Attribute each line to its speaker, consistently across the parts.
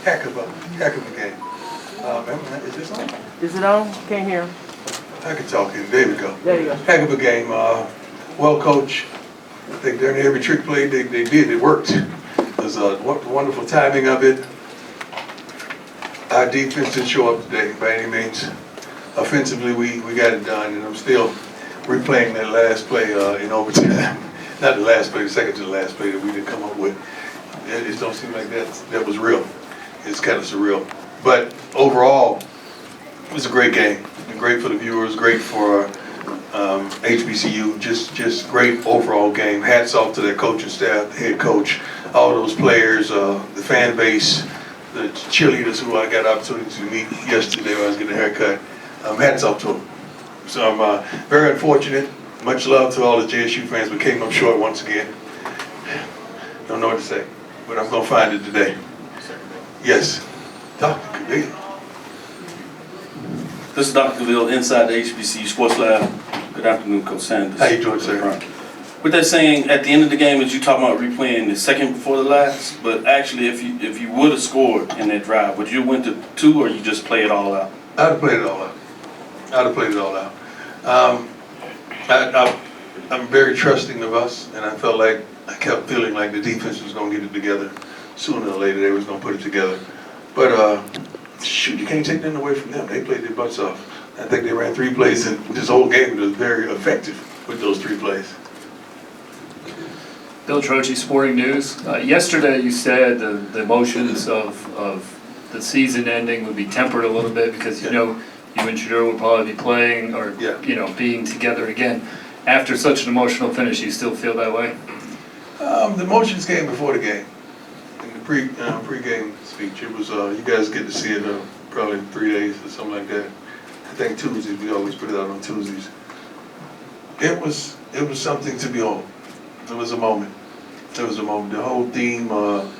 Speaker 1: Heck of a game. Is this on?
Speaker 2: Is it on? Can't hear.
Speaker 1: I can talk in. There we go.
Speaker 2: There you go.
Speaker 1: Heck of a game. Well coached. I think during every trick play they did, it worked. It was wonderful timing of it. Our defense didn't show up today by any means. Offensively, we got it done, and I'm still replaying that last play in overtime. Not the last play, the second to the last play that we didn't come up with. It just don't seem like that was real. It's kind of surreal. But overall, it was a great game. Great for the viewers, great for HBCU, just great overall game. Hats off to their coaching staff, the head coach, all those players, the fan base, the cheerleaders who I got opportunity to meet yesterday when I was getting a haircut. Hats off to them. So I'm very unfortunate. Much love to all the JSU fans, but came up short once again. Don't know what to say, but I'm going to find it today. Yes. Dr. Cabell.
Speaker 3: This is Dr. Cabell inside the HBCU Sports Lab. Good afternoon, Coach Sanders.
Speaker 1: How you doing, sir?
Speaker 3: What they're saying at the end of the game is you talking about replaying the second before the last, but actually if you would have scored in that drive, would you have went to 2 or you just play it all out?
Speaker 1: I'd have played it all out. I'm very trusting of us, and I kept feeling like the defense was going to get it together. Sooner or later, they was going to put it together. But shoot, you can't take nothing away from them. They played their butts off. I think they ran 3 plays, and this whole game was very effective with those 3 plays.
Speaker 4: Bill Troche, Sporting News. Yesterday you said the emotions of the season ending would be tempered a little bit because you know you and Shedeur would probably be playing or being together again. After such an emotional finish, you still feel that way?
Speaker 1: The emotions came before the game. In the pre-game speech, it was you guys get to see it probably in 3 days or something like that. I think Tuesdays, we always put it out on Tuesdays. It was something to behold. It was a moment. It was a moment. The whole theme of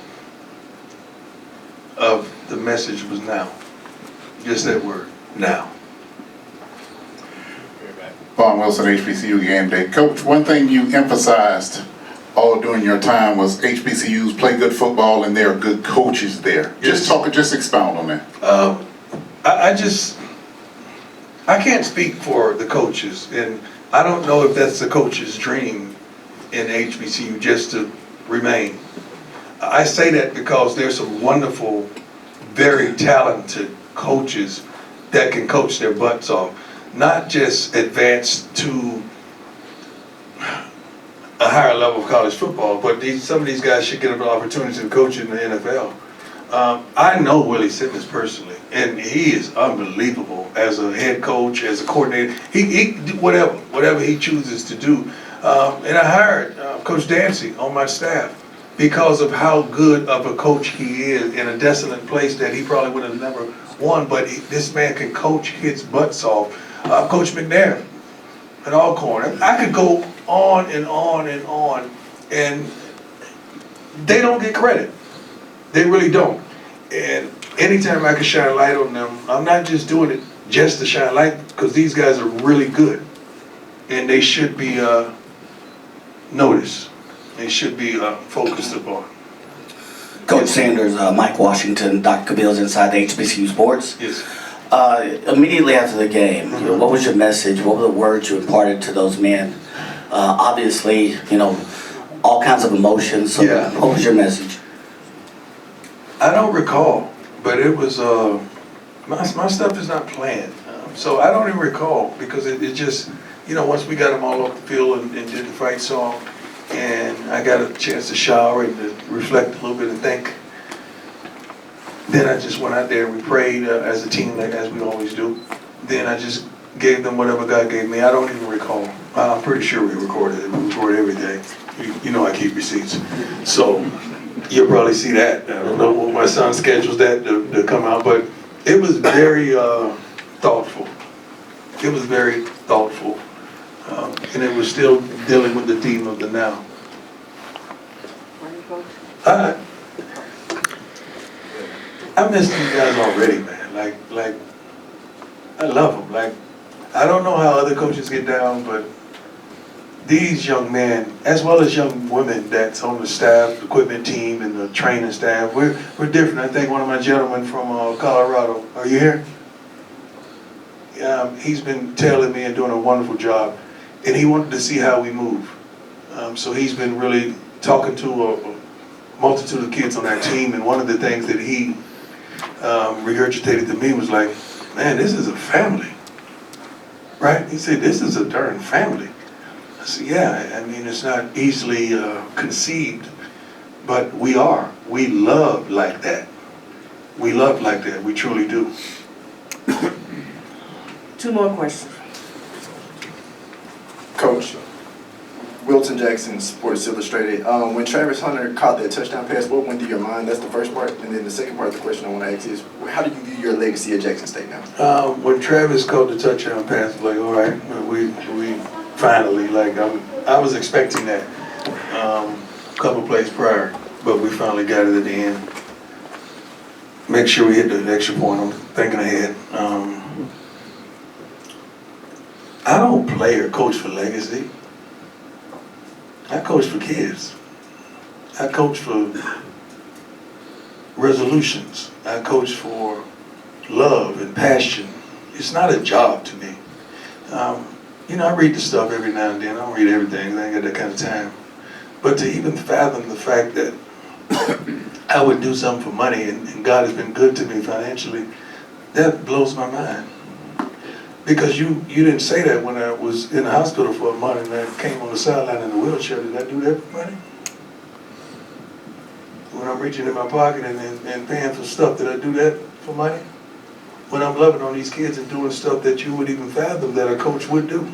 Speaker 1: the message was now. Just that word, now.
Speaker 5: Vaughn Wilson, HBCU Game Day. Coach, one thing you emphasized all during your time was HBCUs play good football and there are good coaches there.
Speaker 1: Yes.
Speaker 5: Just expound on that.
Speaker 1: I can't speak for the coaches, and I don't know if that's the coach's dream in HBCU just to remain. I say that because there's some wonderful, very talented coaches that can coach their butts off, not just advance to a higher level of college football, but some of these guys should get an opportunity to coach in the NFL. I know Willie Simmons personally, and he is unbelievable as a head coach, as a coordinator. He whatever he chooses to do. And I hired Coach Dancy on my staff because of how good of a coach he is in a desolate place that he probably would have never won. But this man can coach his butts off. Coach McNair at Alcorn. I could go on and on and on, and they don't get credit. They really don't. And anytime I can shine light on them, I'm not just doing it just to shine light, because these guys are really good, and they should be noticed. They should be focused upon.
Speaker 6: Coach Sanders, Mike Washington, Dr. Cabell's inside the HBCU Sports.
Speaker 1: Yes.
Speaker 6: Immediately after the game, what was your message? What were the words you imparted to those men? Obviously, all kinds of emotions. So what was your message?
Speaker 1: I don't recall, but it was, my stuff is not planned. So I don't even recall, because it just, once we got them all off the field and did the fight song, and I got a chance to shower and to reflect a little bit and think, then I just went out there and we prayed as a team, like as we always do. Then I just gave them whatever God gave me. I don't even recall. I'm pretty sure we recorded it. We record every day. I keep receipts. So you'll probably see that. I don't know what my son schedules that to come out, but it was very thoughtful. It was very thoughtful. And it was still dealing with the theme of the now. I miss these guys already, man. Like I love them. Like, I don't know how other coaches get down, but these young men, as well as young women that's on the staff, equipment team, and the training staff, we're different. I think one of my gentlemen from Colorado, are you here? He's been tailing me and doing a wonderful job, and he wanted to see how we move. So he's been really talking to a multitude of kids on our team, and one of the things that he regurgitated to me was like, man, this is a family, right? He said, this is a darn family. I said, yeah, I mean, it's not easily conceived, but we are. We love like that. We love like that, we truly do.
Speaker 2: 2 more questions.
Speaker 7: Coach, Wilton Jackson, Sports Illustrated. When Travis Hunter caught that touchdown pass, what went through your mind? That's the first part. And then the second part of the question I want to ask is, how do you view your legacy at Jackson State now?
Speaker 1: When Travis caught the touchdown pass, like, all right, we finally, like, I was expecting that a couple plays prior, but we finally got it at the end. Make sure we hit the extra point. I'm thinking ahead. I don't play or coach for legacy. I coach for kids. I coach for resolutions. I coach for love and passion. It's not a job to me. You know, I read the stuff every now and then. I don't read everything. I ain't got that kind of time. But to even fathom the fact that I would do something for money and God has been good to me financially, that blows my mind. Because you didn't say that when I was in the hospital for a month and I came on the sideline in a wheelchair. Did I do that for money? When I'm reaching in my pocket and paying for stuff, did I do that for money? When I'm loving on these kids and doing stuff that you would even fathom that a coach would do,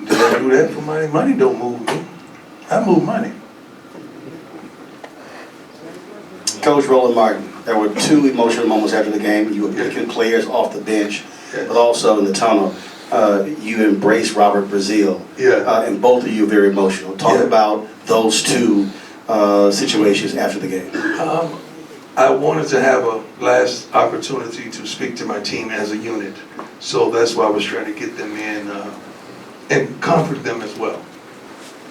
Speaker 1: did I do that for money? Money don't move me. I move money.
Speaker 6: Coach Roland Martin, there were 2 emotional moments after the game. You were picking players off the bench, but also in the tunnel, you embraced Robert Brazile.
Speaker 1: Yeah.
Speaker 6: And both of you are very emotional. Talk about those 2 situations after the game.
Speaker 1: I wanted to have a last opportunity to speak to my team as a unit. So that's why I was trying to get them in and comfort them as well.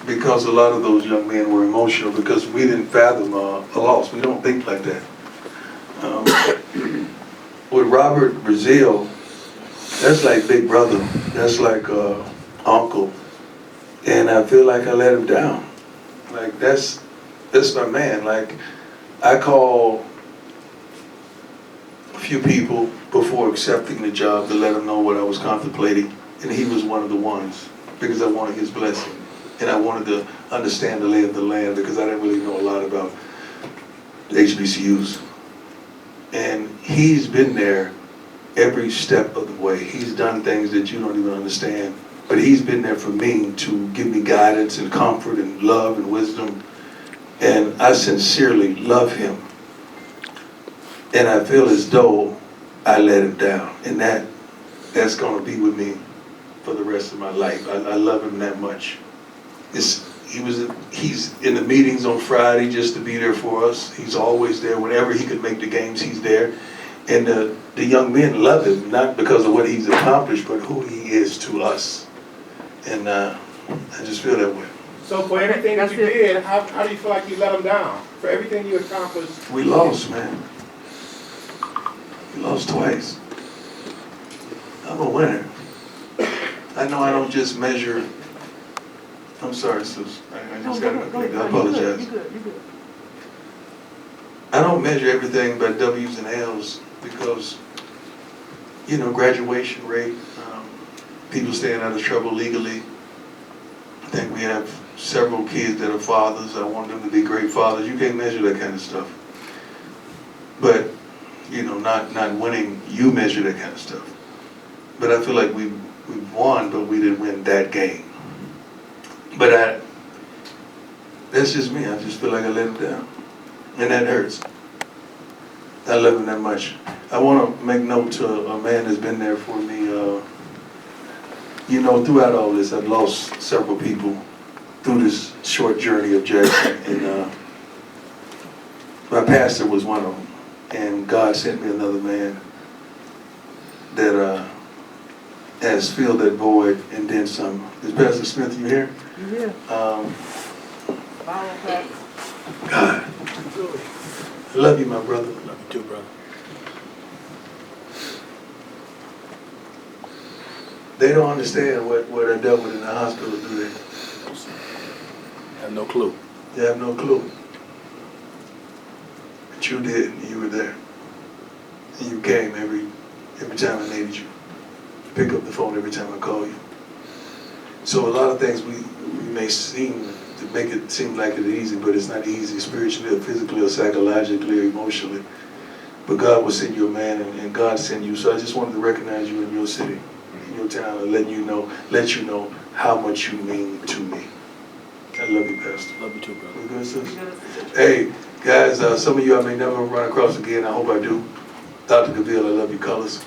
Speaker 1: Because a lot of those young men were emotional because we didn't fathom a loss. We don't think like that. With Robert Brazile, that's like big brother. That's like uncle. And I feel like I let him down. Like that's my man. Like I call a few people before accepting the job to let him know what I was contemplating. And he was one of the ones because I wanted his blessing. And I wanted to understand the lay of the land because I didn't really know a lot about HBCUs. And he's been there every step of the way. He's done things that you don't even understand. But he's been there for me to give me guidance and comfort and love and wisdom. And I sincerely love him. And I feel as though I let him down. And that's going to be with me for the rest of my life. I love him that much. He's in the meetings on Friday just to be there for us. He's always there. Whenever he could make the games, he's there. And the young men love him, not because of what he's accomplished, but who he is to us. And I just feel that way.
Speaker 8: So for everything that you did, how do you feel like you let him down? For everything you accomplished?
Speaker 1: We lost, man. We lost twice. I'm a winner. I know I don't just measure. I'm sorry, sis. I just got to I apologize.
Speaker 2: You're good.
Speaker 1: I don't measure everything by W's and L's because, you know, graduation rate, people staying out of trouble legally. I think we have several kids that are fathers. I want them to be great fathers. You can't measure that kind of stuff. But, you know, not winning, you measure that kind of stuff. But I feel like we won, but we didn't win that game. But that's just me. I just feel like I let him down. And that hurts. I love him that much. I want to make note to a man that's been there for me. You know, throughout all this, I've lost several people through this short journey of Jackson. And my pastor was one of them. And God sent me another man that has filled that void and then some. Is Pastor Smith, you here?
Speaker 2: Yeah.
Speaker 1: God, I love you, my brother.
Speaker 8: Love you too, brother.
Speaker 1: They don't understand what I dealt with in the hospital, do they?
Speaker 8: I have no clue.
Speaker 1: They have no clue. But you did, and you were there. And you came every time I needed you. Pick up the phone every time I call you. So a lot of things we may seem to make it seem like it's easy, but it's not easy spiritually or physically or psychologically or emotionally. But God will send you a man, and God sent you. So I just wanted to recognize you in your city, in your town, and let you know how much you mean to me. I love you, Pastor.
Speaker 8: Love you too, brother.
Speaker 1: We good, sis? Hey, guys, some of you I may never run across again. I hope I do. Dr. Gaville, I love your colors.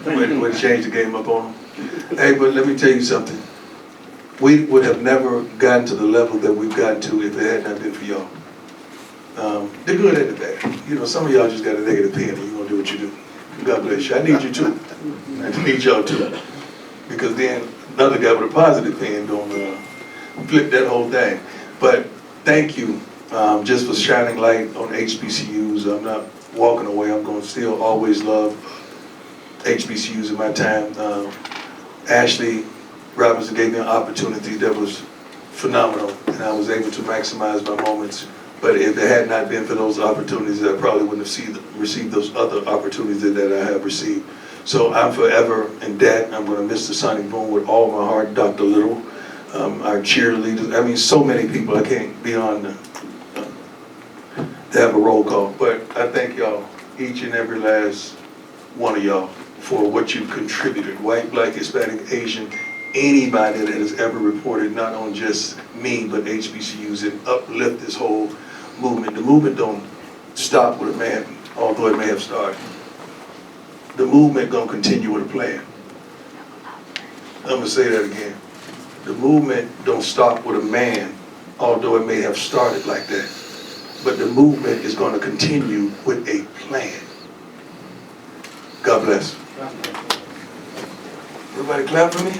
Speaker 1: Way to change the game up on them. Hey, but let me tell you something. We would have never gotten to the level that we've gotten to if it had not been for y'all. The good and the bad. You know, some of y'all just got a negative pen and you're going to do what you do. God bless you. I need you too. I need y'all too. Because then another guy with a positive pen don't flip that whole thing. But thank you just for shining light on HBCUs. I'm not walking away. I'm going to still always love HBCUs in my time. Ashley Robinson gave me an opportunity that was phenomenal, and I was able to maximize my moments. But if it had not been for those opportunities, I probably wouldn't have received those other opportunities that I have received. So I'm forever in debt. I'm going to miss the Sonic Boom with all my heart. Dr. Little, our cheerleaders. I mean, so many people. I can't be on to have a roll call. But I thank y'all, each and every last one of y'all, for what you've contributed. White, black, Hispanic, Asian, anybody that has ever reported, not on just me, but HBCUs, and uplift this whole movement. The movement don't stop with a man, although it may have started. The movement gonna continue with a plan. I'm gonna say that again. The movement don't stop with a man, although it may have started like that. But the movement is gonna continue with a plan. God bless. Everybody clap for me?